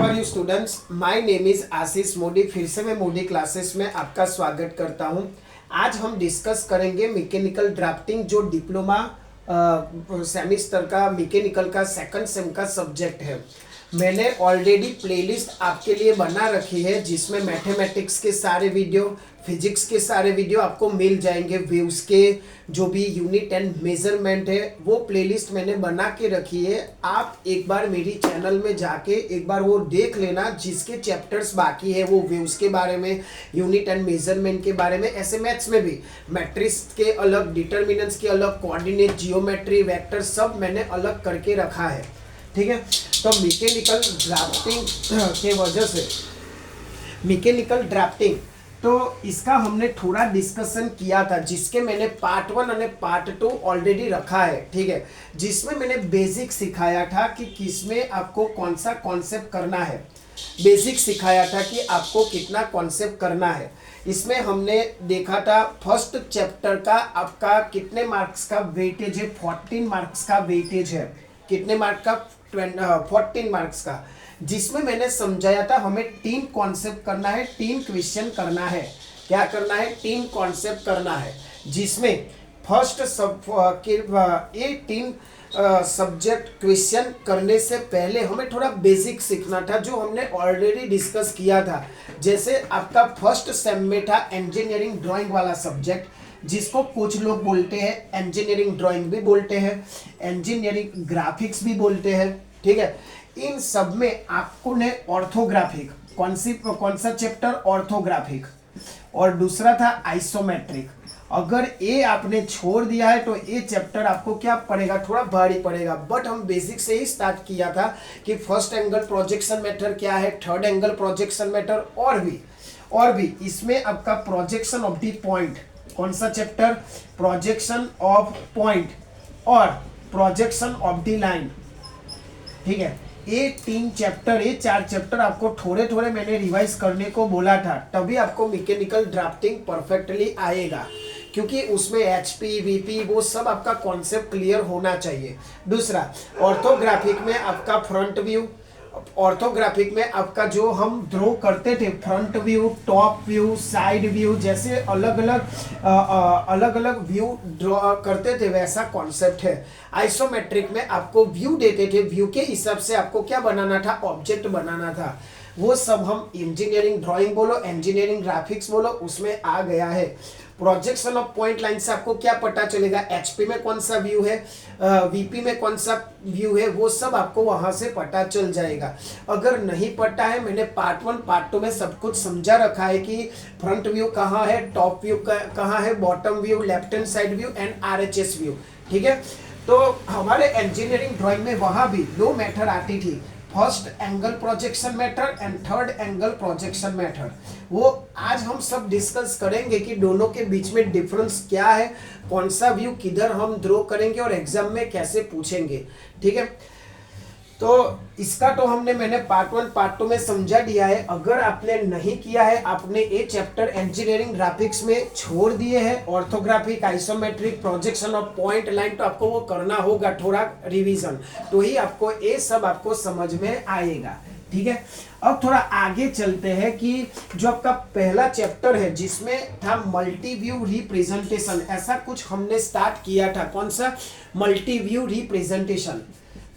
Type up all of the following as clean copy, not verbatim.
Are you students, my name is Ashish Modi. फिर से मैं मोदी क्लासेस में आपका स्वागत करता हूं। आज हम डिस्कस करेंगे मैकेनिकल ड्राफ्टिंग, जो डिप्लोमा सेमेस्टर का मैकेनिकल का सेकंड सेम का सब्जेक्ट है। मैंने ऑलरेडी प्लेलिस्ट आपके लिए बना रखी है जिसमें मैथमेटिक्स के सारे वीडियो, फिजिक्स के सारे वीडियो आपको मिल जाएंगे। व्यूज के जो भी यूनिट एंड मेजरमेंट है वो प्लेलिस्ट मैंने बना के रखी है। आप एक बार मेरी चैनल में जाके एक बार वो देख लेना। जिसके चैप्टर्स बाकी है वो व्यूज के बारे में, यूनिट एंड मेजरमेंट के बारे में, ऐसे मैथ्स में भी मैट्रिक्स के अलग, डिटर्मिनेंट्स के अलग, कोऑर्डिनेट, जियोमेट्री, वेक्टर सब मैंने अलग करके रखा है। ठीक है, तो मैकेनिकल ड्राफ्टिंग के वजह से मैकेनिकल ड्राफ्टिंग तो इसका हमने थोड़ा डिस्कशन किया था, जिसके मैंने पार्ट 1 और पार्ट 2 ऑलरेडी रखा है। ठीक है, जिसमें मैंने बेसिक सिखाया था कि किसमें आपको कौन सा कॉन्सेप्ट करना है। बेसिक सिखाया था कि आपको कितना कॉन्सेप्ट करना है। इसमें हमने देखा था फर्स्ट चैप्टर का आपका कितने मार्क्स का वेटेज है। 14 मार्क्स का वेटेज है। कितने मार्क्स का? 14 मार्क्स का। जिसमें मैंने समझाया था हमें 3 कॉन्सेप्ट करना है, 3 क्वेश्चन करना है। क्या करना है? 3 कॉन्सेप्ट करना है, जिसमें फर्स्ट ये 3 सब्जेक्ट क्वेश्चन करने से पहले हमें थोड़ा बेसिक सीखना था, जो हमने ऑलरेडी डिस्कस किया था। जैसे आपका फर्स्ट सेम में था इंजीनियरिंग ड्राइंग वाला सब्जेक्ट, जिसको कुछ लोग बोलते हैं इंजीनियरिंग ड्राइंग भी बोलते हैं, इंजीनियरिंग ग्राफिक्स भी बोलते हैं। ठीक है, इन सब में आपको ने ऑर्थोग्राफिक कौन सा चैप्टर? ऑर्थोग्राफिक। और दूसरा था आइसोमेट्रिक। अगर ये आपने छोड़ दिया है तो ये चैप्टर आपको क्या पड़ेगा? थोड़ा भारी पड़ेगा। बट हम बेसिक से ही स्टार्ट किया था कि फर्स्ट एंगल प्रोजेक्शन मेथड क्या है, थर्ड एंगल प्रोजेक्शन मेथड, और भी इसमें आपका प्रोजेक्शन ऑफ द पॉइंट। कौन सा चैप्टर? प्रोजेक्शन ऑफ पॉइंट और प्रोजेक्शन ऑफ द लाइन। ठीक है, ये 4 चैप्टर आपको थोड़े थोड़े मैंने रिवाइज करने को बोला था, तभी आपको मैकेनिकल ड्राफ्टिंग परफेक्टली आएगा, क्योंकि उसमें एचपी, वीपी वो सब आपका कॉन्सेप्ट क्लियर होना चाहिए। दूसरा, ऑर्थोग्राफिक में आपका फ्रंट व्यू, ऑर्थोग्राफिक में आपका जो हम ड्रॉ करते थे front view, top view, side view, जैसे अलग अलग व्यू ड्रॉ करते थे, वैसा कॉन्सेप्ट है। आइसोमेट्रिक में आपको व्यू देते थे, व्यू के हिसाब से आपको क्या बनाना था? ऑब्जेक्ट बनाना था। वो सब हम इंजीनियरिंग ड्राइंग बोलो, इंजीनियरिंग ग्राफिक्स बोलो, उसमें आ गया है। प्रोजेक्शन ऑफ पॉइंट लाइन से आपको क्या पता चलेगा? एचपी में कौन सा व्यू है, वीपी में कौन सा व्यू है, वो सब आपको वहां से पता चल जाएगा। अगर नहीं पता है, मैंने पार्ट 1 पार्ट 2 में सब कुछ समझा रखा है कि फ्रंट व्यू कहाँ है, टॉप व्यू कहाँ है, bottom view, left hand side view and RHS view. ठीक है, तो हमारे इंजीनियरिंग ड्राइंग में वहां भी 2 मेथड आती थी, first angle projection method and third angle projection method. वो आज हम सब डिस्कस करेंगे कि दोनों के बीच में डिफरेंस क्या है, कौन सा व्यू किधर हम ड्रॉ करेंगे और एग्जाम में कैसे पूछेंगे। ठीक है, तो इसका तो मैंने पार्ट 1 पार्ट 2 में समझा दिया है। अगर आपने नहीं किया है, आपने ये चैप्टर इंजीनियरिंग ग्राफिक्स में छोड़ दिए हैं, orthographic, isometric, projection of point line, तो आपको वो करना होगा थोड़ा रिवीजन, तो ही आपको ये सब आपको समझ में आएगा। ठीक है, अब थोड़ा आगे चलते हैं कि जो आपका पहला चैप्टर है जिसमें था मल्टी व्यू रिप्रेजेंटेशन, ऐसा कुछ हमने स्टार्ट किया था। कौन सा? Multi view representation.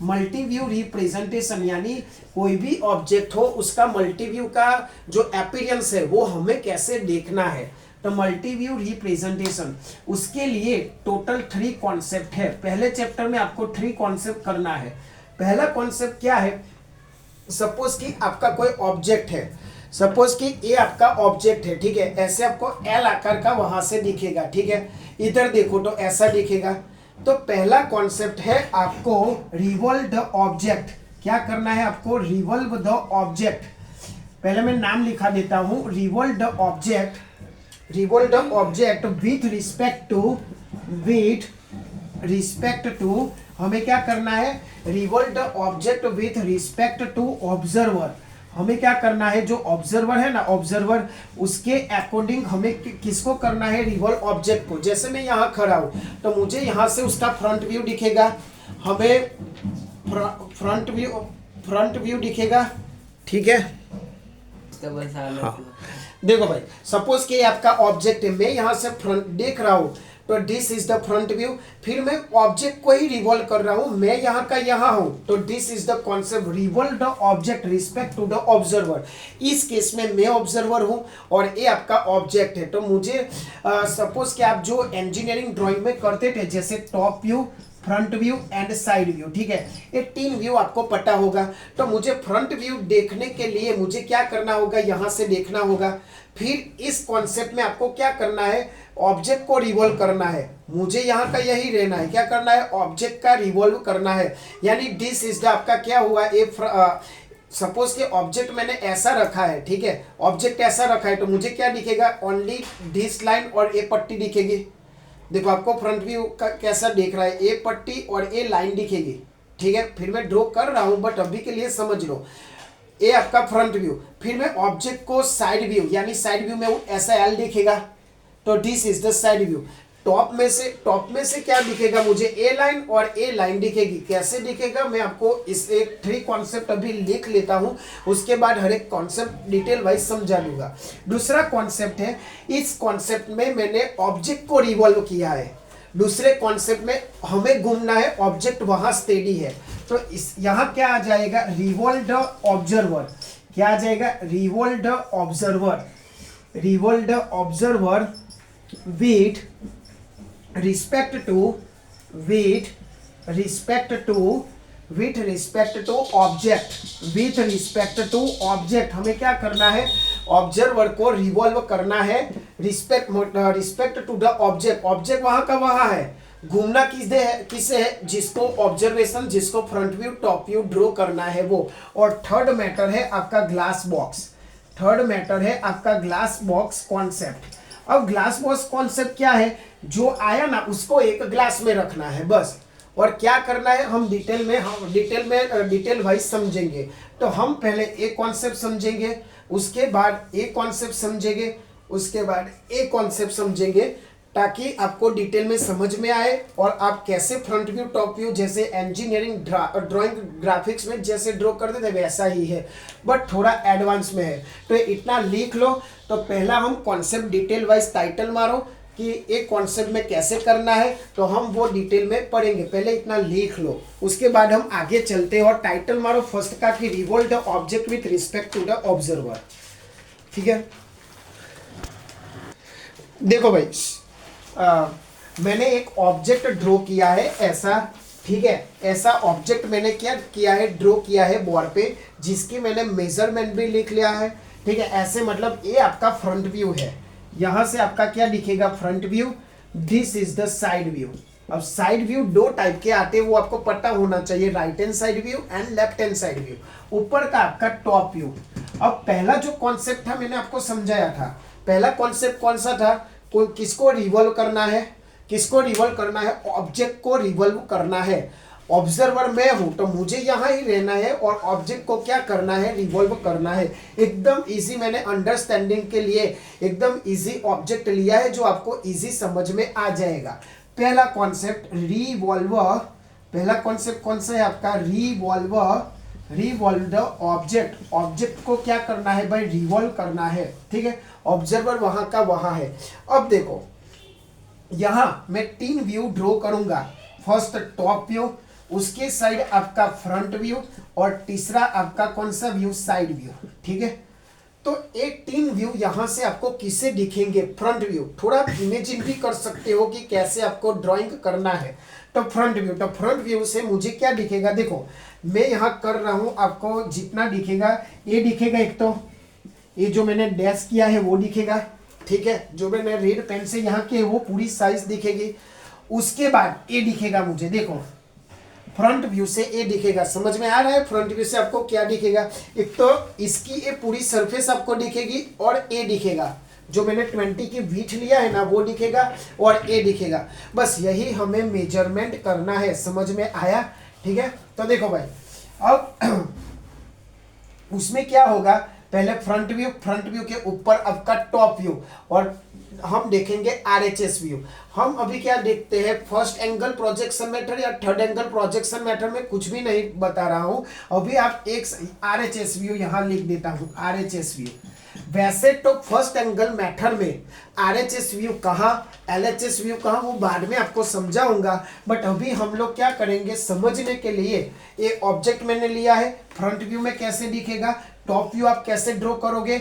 Multi view representation यानी कोई भी ऑब्जेक्ट हो, उसका मल्टी व्यू का जो अपीयरेंस है वो हमें कैसे देखना है। तो मल्टी व्यू रिप्रेजेंटेशन, उसके लिए टोटल 3 कॉन्सेप्ट है। पहले चैप्टर में आपको 3 कॉन्सेप्ट करना है। पहला कॉन्सेप्ट क्या है? सपोज कि आपका कोई ऑब्जेक्ट है, सपोज कि ये आपका ऑब्जेक्ट है। ठीक है, ऐसे आपको एल आकार का वहां से दिखेगा। ठीक है, इधर देखो तो ऐसा दिखेगा। तो पहला कॉन्सेप्ट है आपको रिवॉल्व द ऑब्जेक्ट। क्या करना है आपको? Revolve the object. पहले मैं नाम लिखा देता हूं, revolve the object. Revolve the object with respect to हमें क्या करना है? Revolve the object with respect to observer. हमें क्या करना है? जो ऑब्जर्वर है ना, ऑब्जर्वर, उसके अकॉर्डिंग हमें किसको करना है? रिवॉल्व ऑब्जेक्ट को। जैसे मैं यहाँ खड़ा हूँ तो मुझे यहाँ से उसका फ्रंट व्यू दिखेगा, हमें फ्रंट व्यू दिखेगा। ठीक है। हाँ। हाँ देखो भाई, सपोज कि आपका ऑब्जेक्ट है, मैं यहाँ से फ्रंट देख रहा हूँ तो this is the front view, फिर मैं ऑब्जेक्ट को ही रिवॉल्व कर रहा हूँ, मैं यहाँ का यहाँ हूँ, तो this is the concept revolve the object respect to the observer. इस केस में मैं ऑब्जर्वर हूँ और ये आपका ऑब्जेक्ट है। तो मुझे सपोज कि आप जो इंजीनियरिंग ड्राइंग में करते थे, जैसे top view, front view and side view, ठीक है, ये 3 व्यू आपको पता होगा। तो मुझे फ्रंट व्यू देखने के लिए मुझे क्या करना होगा, यहाँ से देखना होगा। फिर इस कॉन्सेप्ट में आपको क्या करना है, ऑब्जेक्ट को रिवॉल्व करना है, मुझे यहाँ का यही रहना है, क्या करना है, ऑब्जेक्ट का रिवॉल्व करना है। यानी दिस इज द आपका क्या हुआ, सपोज के ऑब्जेक्ट मैंने ऐसा रखा है, ठीक है, ऑब्जेक्ट ऐसा रखा है, तो मुझे क्या दिखेगा, ओनली दिस लाइन और ए पट्टी दिखेगी। देखो आपको फ्रंट व्यू का कैसा देख रहा है, ए पट्टी और ए लाइन दिखेगी, ठीक है। फिर मैं ड्रॉ कर रहा हूं बट अभी के लिए समझ लो, ए आपका फ्रंट व्यू, फिर मैं ऑब्जेक्ट को साइड व्यू, यानी साइड व्यू में ऐसा एल दिखेगा, तो this is the side view. Top में से क्या दिखेगा मुझे, ए लाइन और ए लाइन दिखेगी। कैसे दिखेगा, मैं आपको इस एक 3 कॉन्सेप्ट अभी लिख लेता हूं, उसके बाद हर एक कॉन्सेप्ट डिटेल वाइज समझा दूंगा। दूसरा कॉन्सेप्ट है, इस कॉन्सेप्ट में मैंने ऑब्जेक्ट को रिवॉल्व किया है, दूसरे कॉन्सेप्ट में हमें घूमना है, ऑब्जेक्ट वहां स्टेडी है, तो इस यहाँ क्या आ जाएगा, रिवॉल्व द ऑब्जर्वर। क्या आ जाएगा, revolve the observer, revolve the observer with respect to with respect to object हमें क्या करना है, ऑब्जर्वर को रिवॉल्व करना है, respect to the object. Object वहां का वहां है, घूमना किसे है, जिसको ऑब्जर्वेशन, जिसको front view top view draw करना है वो। और थर्ड मैटर है आपका ग्लास बॉक्स, थर्ड मैटर है आपका ग्लास बॉक्स कॉन्सेप्ट। अब ग्लास बॉक्स कॉन्सेप्ट क्या है, जो आया ना उसको एक ग्लास में रखना है बस। और क्या करना है, हम डिटेल वाइज समझेंगे। तो हम पहले एक कॉन्सेप्ट समझेंगे, उसके बाद एक कॉन्सेप्ट समझेंगे, उसके बाद एक कॉन्सेप्ट समझेंगे, ताकि आपको डिटेल में समझ में आए और आप कैसे फ्रंट व्यू टॉप व्यू, जैसे इंजीनियरिंग ड्राइंग ग्राफिक्स में जैसे ड्रॉ करते थे वैसा ही है, बट थोड़ा एडवांस में है। तो इतना लिख लो। तो पहला हम कॉन्सेप्ट डिटेल वाइज टाइटल मारो कि एक कॉन्सेप्ट में कैसे करना है, तो हम वो डिटेल में पढ़ेंगे, पहले इतना लिख लो, उसके बाद हम आगे चलते हैं। और टाइटल मारो फर्स्ट का कि revolve the object with respect to the observer, ठीक है। देखो भाई, मैंने एक ऑब्जेक्ट ड्रॉ किया है ऐसा, ठीक है, ऐसा ऑब्जेक्ट मैंने क्या किया है, ड्रॉ किया है बोर्ड पे, जिसकी मैंने मेजरमेंट भी लिख लिया है, ठीक है। ऐसे मतलब ये आपका फ्रंट व्यू है, यहां से आपका क्या दिखेगा, front view, this is the side view. अब साइड व्यू 2 टाइप के आते हैं, वो आपको पता होना चाहिए, right hand side view and left hand side view. ऊपर का आपका टॉप व्यू। अब पहला जो कॉन्सेप्ट था मैंने आपको समझाया था, पहला कॉन्सेप्ट कौन सा था, किसको रिवॉल्व करना है, किसको रिवॉल्व करना है, ऑब्जेक्ट को रिवॉल्व करना है। ऑब्जर्वर मैं हूं तो मुझे यहां ही रहना है और ऑब्जेक्ट को क्या करना है, रिवॉल्व करना है। एकदम इजी, मैंने अंडरस्टैंडिंग के लिए एकदम इजी ऑब्जेक्ट लिया है जो आपको इजी समझ में आ जाएगा। पहला कॉन्सेप्ट रिवॉल्व, पहला कॉन्सेप्ट कौन सा है आपका, रिवॉल्व द ऑब्जेक्ट। ऑब्जेक्ट को क्या करना है भाई, रिवॉल्व करना है, ठीक है। ऑब्जर्वर वहां का वहां है। अब देखो यहां मैं 3 व्यू ड्रॉ करूंगा, फर्स्ट टॉप व्यू, उसके साइड आपका फ्रंट व्यू, और तीसरा आपका कौन सा व्यू, साइड व्यू, ठीक है। तो एक 3 व्यू यहां से आपको किसे दिखेंगे, फ्रंट व्यू। थोड़ा इमेजिन भी कर सकते हो कि कैसे आपको ड्राइंग करना है। तो फ्रंट व्यू, तो फ्रंट व्यू से मुझे क्या दिखेगा, देखो मैं यहां कर रहा हूं, आपको जितना दिखेगा, ये दिखेगा, एक तो ये जो मैंने डैश किया है वो दिखेगा, ठीक है, जो मैंने रेड पेन से यहाँ के वो पूरी साइज दिखेगी। उसके बाद ये दिखेगा मुझे, देखो फ्रंट व्यू से ये दिखेगा, समझ में आ रहा है, फ्रंट व्यू से आपको क्या दिखेगा, एक तो इसकी ये पूरी सरफेस आपको दिखेगी, और ये दिखेगा जो मैंने 20 की विड्थ लिया है ना वो दिखेगा, और ये दिखेगा। बस यही हमें मेजरमेंट करना है, समझ में आया, ठीक है। तो देखो भाई, अब उसमें क्या होगा, पहले फ्रंट व्यू के ऊपर आपका टॉप व्यू, और हम देखेंगे आरएचएस व्यू। हम अभी क्या देखते हैं, फर्स्ट एंगल प्रोजेक्शन मेथड या थर्ड एंगल प्रोजेक्शन मेथड में कुछ भी नहीं बता रहा हूं। अभी आप एक आरएचएस व्यू यहां लिख देता हूं, आरएचएस व्यू। वैसे तो फर्स्ट एंगल मेथड में आरएचएस व्यू कहाँ, एलएचएस व्यू कहाँ, वो बाद में आपको समझाऊंगा। बट अभी हम लोग क्या करेंगे, समझने के लिए ये ऑब्जेक्ट मैंने लिया है, फ्रंट व्यू में कैसे दिखेगा, टॉप व्यू आप कैसे ड्रॉ करोगे,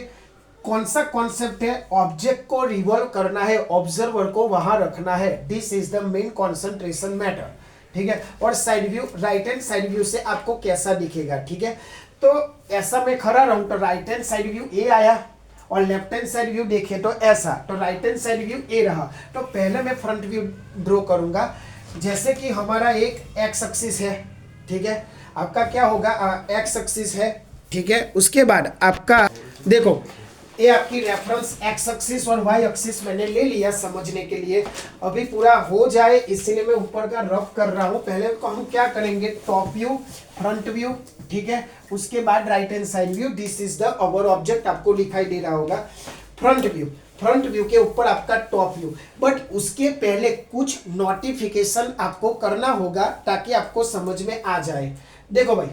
कौन सा कॉन्सेप्ट है, ऑब्जेक्ट को रिवॉल्व करना है, ऑब्जर्वर को वहां रखना है, this is the main concentration matter, ठीक है। और side view, right hand side view से आपको कैसा दिखेगा, ठीक है। तो ऐसा मैं खड़ा रहूं तो राइट हैंड साइड व्यू ए आया, और लेफ्ट हैंड साइड व्यू देखे तो ऐसा, तो राइट हैंड साइड व्यू ए रहा। तो पहले मैं फ्रंट व्यू ड्रॉ करूंगा, जैसे कि हमारा एक एक्स एक्सिस है, ठीक है, आपका क्या होगा, एक्स एक्सिस है, ठीक है। उसके बाद आपका देखो, ये आपकी रेफरेंस एक्स एक्सिस और वाई एक्सिस मैंने ले लिया समझने के लिए। अभी पूरा हो जाए इसलिए मैं ऊपर का रफ कर रहा हूं। पहले को हम क्या करेंगे, टॉप व्यू, फ्रंट व्यू, ठीक है, उसके बाद right hand side view, this is the our object, आपको दिखाई दे रहा होगा फ्रंट व्यू के ऊपर आपका टॉप व्यू। बट उसके पहले कुछ नोटिफिकेशन आपको करना होगा ताकि आपको समझ में आ जाए। देखो भाई,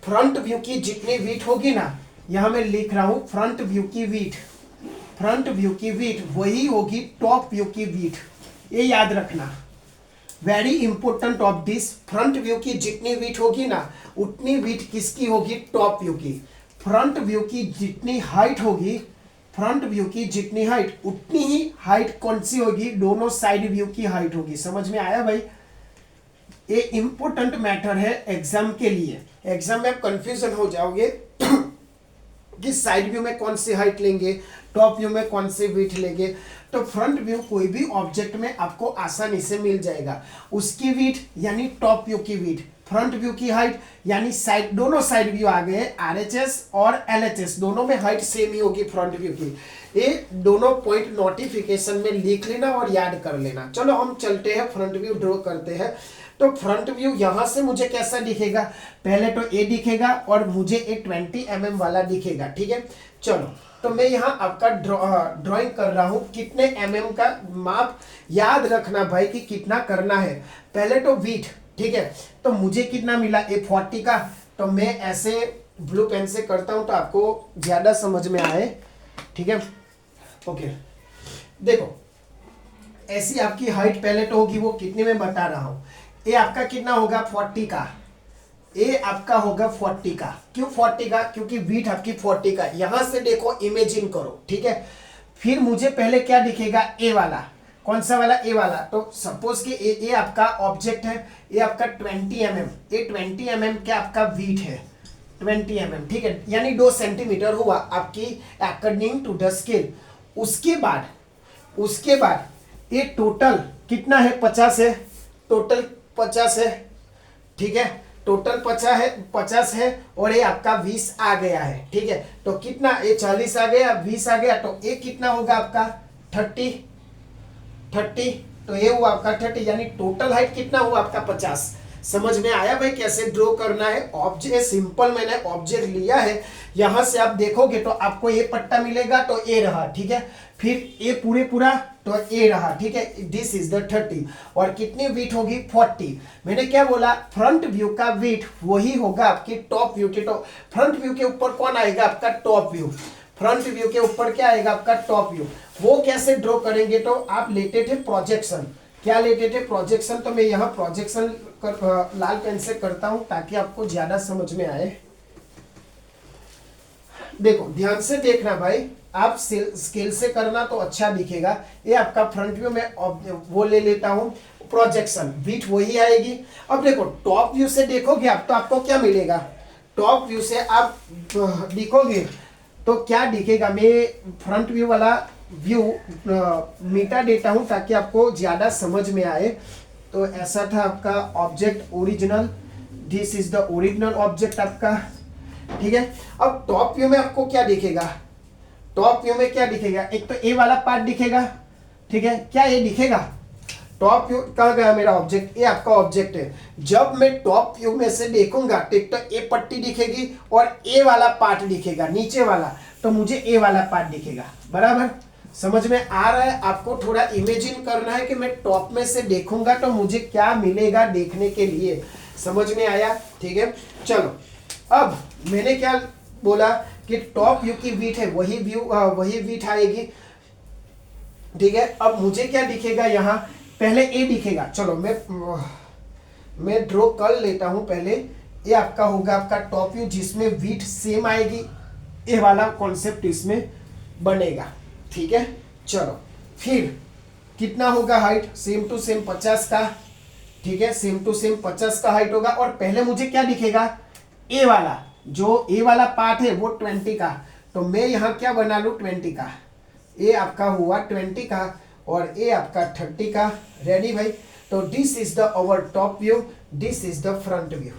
फ्रंट व्यू की जितनी विड्थ होगी ना, यहां मैं लिख रहा हूं फ्रंट व्यू की विड्थ वही होगी टॉप व्यू की विड्थ, ये याद रखना, very important of this. Front view की जितनी विड्थ होगी ना, उतनी विड्थ किसकी होगी, टॉप व्यू की। फ्रंट व्यू की जितनी हाइट होगी, फ्रंट व्यू की जितनी हाइट, उतनी ही हाइट कौन सी होगी, दोनों साइड व्यू की हाइट होगी। समझ में आया भाई, ये इंपॉर्टेंट मैटर है एग्जाम के लिए। एग्जाम में आप कंफ्यूजन हो जाओगे कि साइड व्यू में कौन सी हाइट लेंगे, टॉप व्यू में कौन सी विड्थ लेंगे। तो फ्रंट व्यू कोई भी ऑब्जेक्ट में आपको आसानी से मिल जाएगा, उसकी विड्थ यानी टॉप व्यू की विड्थ, फ्रंट व्यू की हाइट यानी साइड, दोनों साइड व्यू आ गए, आरएचएस और एलएचएस दोनों में हाइट सेम ही होगी फ्रंट व्यू की। ये दोनों पॉइंट नोटिफिकेशन में लिख लेना और याद कर लेना। चलो हम चलते हैं, फ्रंट व्यू ड्रॉ करते हैं। तो फ्रंट व्यू यहां से मुझे कैसा दिखेगा, पहले तो ए दिखेगा और मुझे ए 20 mm वाला दिखेगा, ठीक है। चलो, तो मैं यहां आपका ड्राइंग कर रहा हूं, कितने mm का माप याद रखना भाई कि कितना करना है। पहले तो विड्थ, ठीक है, तो मुझे कितना मिला, ए 40 का। तो मैं ऐसे ब्लू पेन से करता हूं तो आपको ज्यादा समझ में आए, ठीक है। ओके, देखो ऐसी आपकी हाइट पहले तो होगी, वो कितने में बता रहा हूं। ये आपका कितना होगा, 40 का, ये आपका होगा 40 का। क्यों 40 का, क्योंकि विड्थ आपकी 40 का। यहां से देखो, इमेजिन करो, ठीक है। फिर मुझे पहले क्या दिखेगा, ए वाला, कौन सा वाला, ए वाला। तो सपोज कि ये आपका ऑब्जेक्ट है, ये आपका 20 mm, ये 20 mm क्या आपका विड्थ है, 20 mm, ठीक है, यानी 2 सेंटीमीटर हुआ आपकी अकॉर्डिंग टू द स्केल। उसके बाद ये टोटल कितना है, 50 है, टोटल 50 है, ठीक है, टोटल 50 है और ये आपका 20 आ गया है, ठीक है। तो कितना, ये 40 आ गया, 20 आ गया, तो ये कितना होगा आपका 30, तो ये हुआ आपका 30, यानी टोटल हाइट कितना हुआ आपका 50। समझ में आया भाई कैसे ड्रॉ करना है। ऑब्जेक्ट सिंपल, मैंने ऑब्जेक्ट लिया है, यहां से आप देखोगे तो आपको ये पट्टा मिलेगा, तो ये रहा, ठीक है। फिर ये पूरा तो ये रहा, ठीक है, दिस इज द 30। और कितनी विड्थ होगी, 40। मैंने क्या बोला, फ्रंट व्यू का विड्थ वही होगा आपकी टॉप व्यू की। तो फ्रंट व्यू के ऊपर कौन आएगा, आपका टॉप व्यू। फ्रंट व्यू के ऊपर क्या आएगा, आपका टॉप व्यू। वो कैसे ड्रॉ करेंगे, तो आप लेते थे प्रोजेक्शन। क्या लेते थे, प्रोजेक्शन। तो मैं यहाँ प्रोजेक्शन लाल पेन से करता हूं ताकि आपको ज्यादा समझ में आए। देखो ध्यान से देखना भाई, आप स्केल से करना तो अच्छा दिखेगा। ये आपका फ्रंट व्यू में वो ले लेता हूं, प्रोजेक्शन, विड्थ वही आएगी। अब देखो टॉप व्यू से देखोगे आप, तो आपको क्या मिलेगा, टॉप व्यू से आप दिखोगे तो क्या दिखेगा। मैं फ्रंट व्यू वाला व्यू मिटा देता हूं ताकि आपको ज्यादा समझ में आए। तो ऐसा था आपका object original, this is the original object आपका, ठीक है। अब टॉप व्यू में आपको क्या दिखेगा, टॉप व्यू में क्या दिखेगा, एक तो ए वाला पार्ट दिखेगा, ठीक है। क्या ये दिखेगा, टॉप व्यू कहाँ गया मेरा ऑब्जेक्ट, ये आपका ऑब्जेक्ट है। जब मैं टॉप व्यू में से देखूंगा ठीक, तो ए पट्टी दिखेगी और ए वाला पार्ट दिखेगा नीचे वाला, तो मुझे ए वाला पार्ट दिखेगा। बराबर समझ में आ रहा है? आपको थोड़ा इमेजिन करना है कि मैं टॉप में से देखूंगा तो मुझे क्या मिलेगा देखने के लिए। समझ में आया? ठीक है, चलो अब मैंने क्या बोला कि टॉप व्यू की विड्थ है वही विड्थ आएगी। ठीक है, अब मुझे क्या दिखेगा यहाँ, पहले ए दिखेगा। चलो मैं ड्रॉ कर लेता हूं पहले। ये आपका होगा आपका टॉप व्यू जिसमें विड्थ सेम आएगी, ये वाला कॉन्सेप्ट इसमें बनेगा। ठीक है, चलो फिर कितना होगा हाइट, सेम टू सेम 50 का। ठीक है, सेम टू सेम 50 का हाइट होगा। और पहले मुझे क्या दिखेगा, ए वाला, जो ए वाला पार्ट है वो 20 का, तो मैं यहाँ क्या बना लूँ 20 का। ए आपका हुआ 20 का और ए आपका 30 का। रेडी भाई? तो this is the our top view, this is the front view.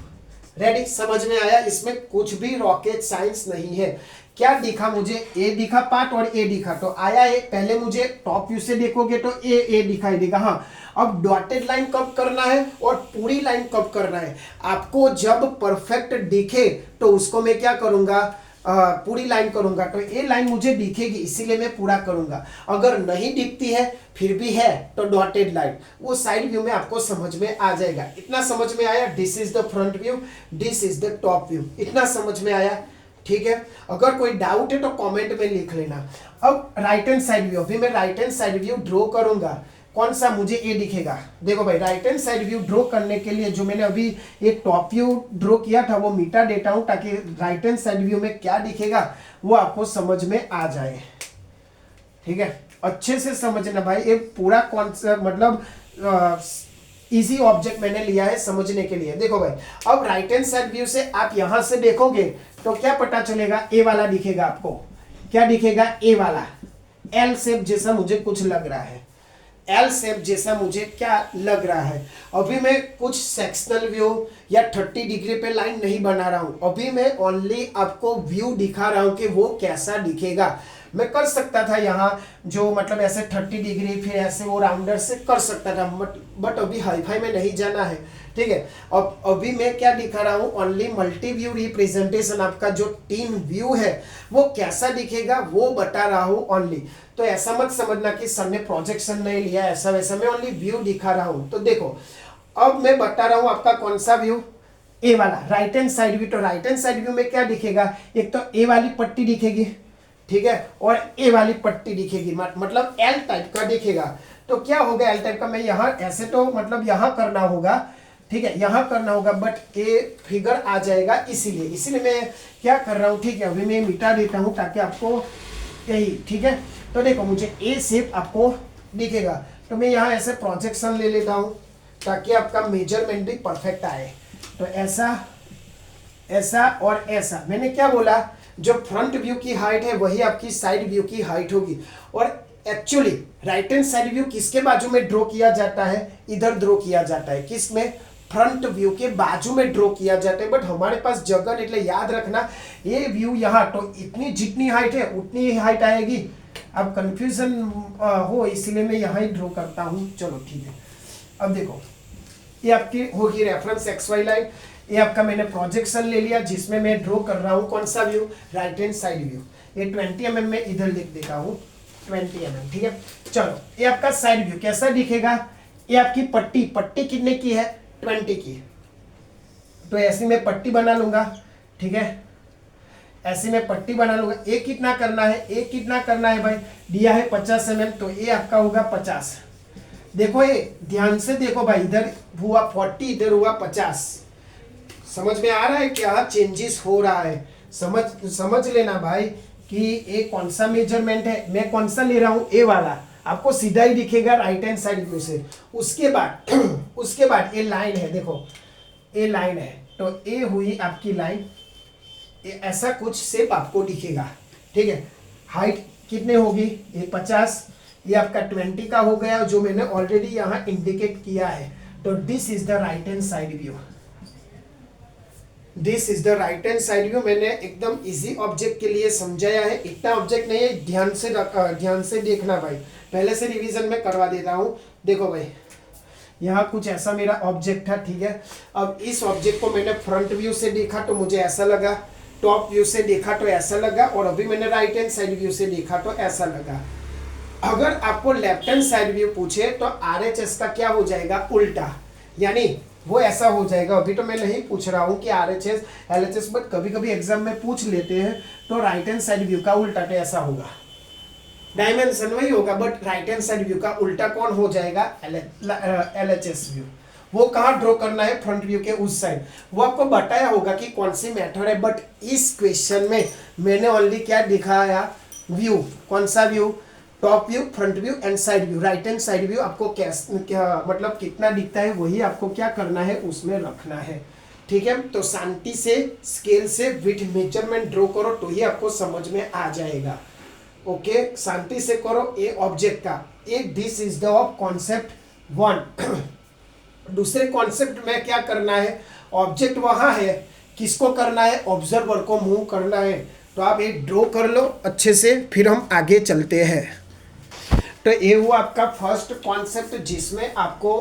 Ready? समझ में आया? इसमें कुछ भी रॉकेट साइंस नहीं है। क्या दिखा मुझे, ए दिखा पार्ट और ए दिखा, तो आया ए। पहले मुझे टॉप व्यू से देखोगे तो ए दिखाई देगा। हाँ, अब डॉटेड लाइन कब करना है और पूरी लाइन कब करना है, आपको जब परफेक्ट दिखे तो उसको मैं क्या करूंगा, पूरी लाइन करूंगा। तो ये लाइन मुझे दिखेगी इसीलिए मैं पूरा करूंगा। अगर नहीं दिखती है फिर भी है तो डॉटेड लाइन, वो साइड व्यू में आपको समझ में आ जाएगा। इतना समझ में आया? This is the front view, this is the top view. इतना समझ में आया? ठीक है, अगर कोई डाउट है तो कमेंट में लिख लेना। अब राइट हैंड साइड व्यू, अभी मैं right hand side view draw करूंगा। कौन सा, मुझे ए दिखेगा। देखो भाई, right hand side view draw करने के लिए जो मैंने अभी ये टॉप व्यू ड्रॉ किया था वो मिटा देता हूं, ताकि राइट हैंड साइड व्यू में क्या दिखेगा वो आपको समझ में आ जाए। ठीक है, अच्छे से समझना भाई, ये पूरा कॉन्सेप्ट मतलब इजी ऑब्जेक्ट मैंने लिया है समझने के लिए। देखो भाई, अब राइट हैंड साइड व्यू से आप यहां से देखोगे तो क्या पता चलेगा, ए वाला दिखेगा आपको। क्या दिखेगा, ए वाला एल शेप जैसा मुझे कुछ लग रहा है, एल शेप जैसा मुझे क्या लग रहा है। अभी मैं कुछ सेक्शनल व्यू या 30 डिग्री पे लाइन नहीं बना रहा हूं, अभी मैं ओनली आपको व्यू दिखा रहा हूं कि वो कैसा दिखेगा। मैं कर सकता था यहाँ जो मतलब ऐसे 30 डिग्री फिर ऐसे वो राउंडर से कर सकता था, बट अभी हाईफाई में नहीं जाना है। ठीक है, अब अभी मैं क्या दिखा रहा हूँ, ओनली मल्टी व्यू रिप्रेजेंटेशन, आपका जो 3 व्यू है वो कैसा दिखेगा वो बता रहा हूँ ओनली। तो ऐसा मत समझना कि सर ने प्रोजेक्शन नहीं लिया ऐसा वैसा, मैं ओनली व्यू दिखा रहा हूँ। तो देखो, अब मैं बता रहा हूँ आपका कौन सा व्यू, ए वाला राइट हैंड साइड व्यू। तो राइट हैंड साइड व्यू में क्या दिखेगा, एक तो ए वाली पट्टी दिखेगी, ठीक है, और ए वाली पट्टी दिखेगी, मतलब एल टाइप का दिखेगा। तो क्या होगा एल टाइप का, मैं यहाँ ऐसे तो मतलब यहाँ करना होगा, ठीक है, यहाँ करना होगा, बट ए फिगर आ जाएगा, इसीलिए मैं क्या कर रहा हूँ। ठीक है, अभी मैं मिटा देता हूँ ताकि आपको यही, ठीक है। तो देखो, मुझे ए शेप आपको दिखेगा, तो मैं यहाँ ऐसे प्रोजेक्शन ले लेता हूँ ताकि आपका मेजरमेंट भी परफेक्ट आए। तो ऐसा, ऐसा और ऐसा। मैंने क्या बोला, जो फ्रंट व्यू की हाइट है वही आपकी साइड व्यू की हाइट होगी। और actually right hand side view किसके बाजू में ड्रॉ किया जाता है, इधर ड्रॉ किया जाता है, किसमें, फ्रंट व्यू के बाजू में ड्रॉ किया जाता है। बट हमारे पास जगह, એટલે याद रखना ये व्यू यहाँ, तो इतनी जितनी हाइट है उतनी ही हाइट आएगी। अब कंफ्यूजन हो इसलिए मैं यहाँ ही ड्रॉ करता हूँ। चलो ठीक है, अब देखो ये आपकी होगी रेफरेंस एक्स वाई लाइन, ये आपका मैंने प्रोजेक्शन ले लिया जिसमें मैं ड्रॉ कर रहा हूँ कौन सा view, right hand side view. ये 20 mm में इधर लिख देता हूँ 20 mm, ठीक है। चलो, ये आपका साइड व्यू कैसा दिखेगा, ये आपकी पट्टी कितने की है, 20 की। तो ऐसी मैं पट्टी बना लूंगा, ठीक है, ऐसे में पट्टी बना लूंगा। ए कितना करना है, ए कितना करना है भाई, दिया है 50 mm, तो ये आपका होगा 50। देखो ये ध्यान से देखो भाई, इधर हुआ 40, इधर हुआ 50। समझ में आ रहा है क्या चेंजेस हो रहा है, समझ लेना भाई कि ये कौन सा मेजरमेंट है, मैं कौन सा ले रहा हूँ, ए वाला। आपको सीधा ही दिखेगा राइट हैंड साइड व्यू से। उसके बाद ये लाइन है, देखो ये लाइन है, तो ये हुई आपकी लाइन, ऐसा कुछ शेप आपको दिखेगा, ठीक है। हाइट कितने होगी, ये 50, ये आपका 20 का हो गया जो मैंने ऑलरेडी यहाँ इंडिकेट किया है। तो this is the right hand side view, this is the right hand side view. मैंने एकदम इजी ऑब्जेक्ट के लिए समझाया है, इतना ऑब्जेक्ट नहीं है, ध्यान से देखना भाई, पहले से रिवीजन में करवा देता हूँ। देखो भाई, यहाँ कुछ ऐसा मेरा ऑब्जेक्ट था, ठीक है। अब इस ऑब्जेक्ट को मैंने फ्रंट व्यू से देखा तो मुझे ऐसा लगा, टॉप व्यू से देखा तो ऐसा लगा, और अभी मैंने राइट हैंड साइड व्यू से देखा तो ऐसा लगा। अगर आपको लेफ्ट हैंड साइड व्यू पूछे तो RHS का क्या हो जाएगा, उल्टा, यानी वो ऐसा हो जाएगा। अभी तो मैं नहीं पूछ रहा हूँ कि RHS LHS, बट कभी कभी एग्जाम में पूछ लेते हैं, तो राइट हैंड साइड व्यू का उल्टा तो ऐसा होगा, डायमेंशन वही होगा, but right hand side view का उल्टा कौन हो जाएगा, LHS व्यू। वो कहाँ ड्रॉ करना है, फ्रंट व्यू के उस साइड। वो आपको बताया होगा कि कौन सी मेथड है, बट इस क्वेश्चन में मैंने ओनली क्या दिखाया, व्यू। कौन सा view, top view, front view and side view. Right hand side view आपको क्या मतलब कितना दिखता है वही आपको क्या करना है, उसमें रखना है, ठीक है। तो शांति से स्केल से विड्थ मेजरमेंट ड्रॉ करो तो ही आपको समझ में आ जाएगा। ओके, शांति से करो। ए ऑब्जेक्ट का एक, दिस इज द कॉन्सेप्ट 1। दूसरे कॉन्सेप्ट में क्या करना है, ऑब्जेक्ट वहां है, किसको करना है, ऑब्जर्वर को मूव करना है। तो आप एक ड्रॉ कर लो अच्छे से, फिर हम आगे चलते हैं। तो ये हुआ आपका फर्स्ट कॉन्सेप्ट, जिसमें आपको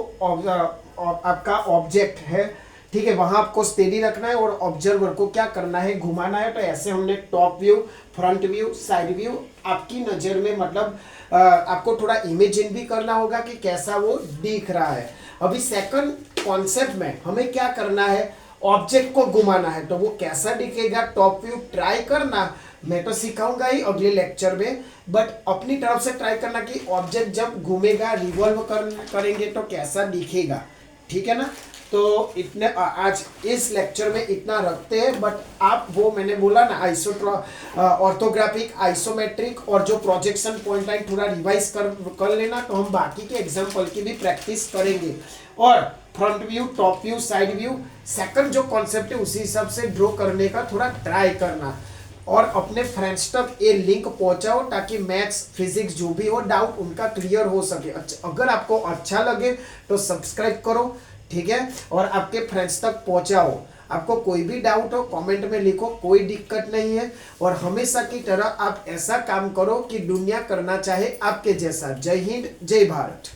आपका ऑब्जेक्ट है, ठीक है, वहां आपको स्टेडी रखना है और ऑब्जर्वर को क्या करना है, घुमाना है। तो ऐसे हमने top view, front view, side view आपकी नज़र में, मतलब आपको थोड़ा इमेजिन भी करना होगा कि कैसा वो दिख रहा है। अभी सेकंड कॉन्सेप्ट में हमें क्या करना है, ऑब्जेक्ट को घुमाना है। तो वो कैसा दिखेगा, टॉप व्यू ट्राई करना, मैं तो सिखाऊंगा ही अगले लेक्चर में, बट अपनी तरफ से ट्राई करना कि ऑब्जेक्ट जब घूमेगा, रिवॉल्व करेंगे तो कैसा दिखेगा, ठीक है ना। तो इतने आज इस लेक्चर में इतना रखते हैं, बट आप वो मैंने बोला ना, ऑर्थोग्राफिक, आइसोमेट्रिक और जो प्रोजेक्शन पॉइंट लाइन थोड़ा रिवाइज कर लेना, तो हम बाकी के एग्जाम्पल की भी प्रैक्टिस करेंगे। और front view, top view, side view, second जो कॉन्सेप्ट है उसी हिसाब से ड्रॉ करने का थोड़ा ट्राई करना, और अपने फ्रेंड्स तक ये लिंक पहुंचाओ ताकि मैथ्स, फिजिक्स जो भी हो डाउट उनका क्लियर हो सके। अच्छा, अगर आपको अच्छा लगे तो सब्सक्राइब करो, ठीक है, और आपके फ्रेंड्स तक पहुंचाओ। आपको कोई भी डाउट हो कमेंट में लिखो, कोई दिक्कत नहीं है। और हमेशा की तरह आप ऐसा काम करो कि दुनिया करना चाहे आपके जैसा। जय हिंद, जय भारत।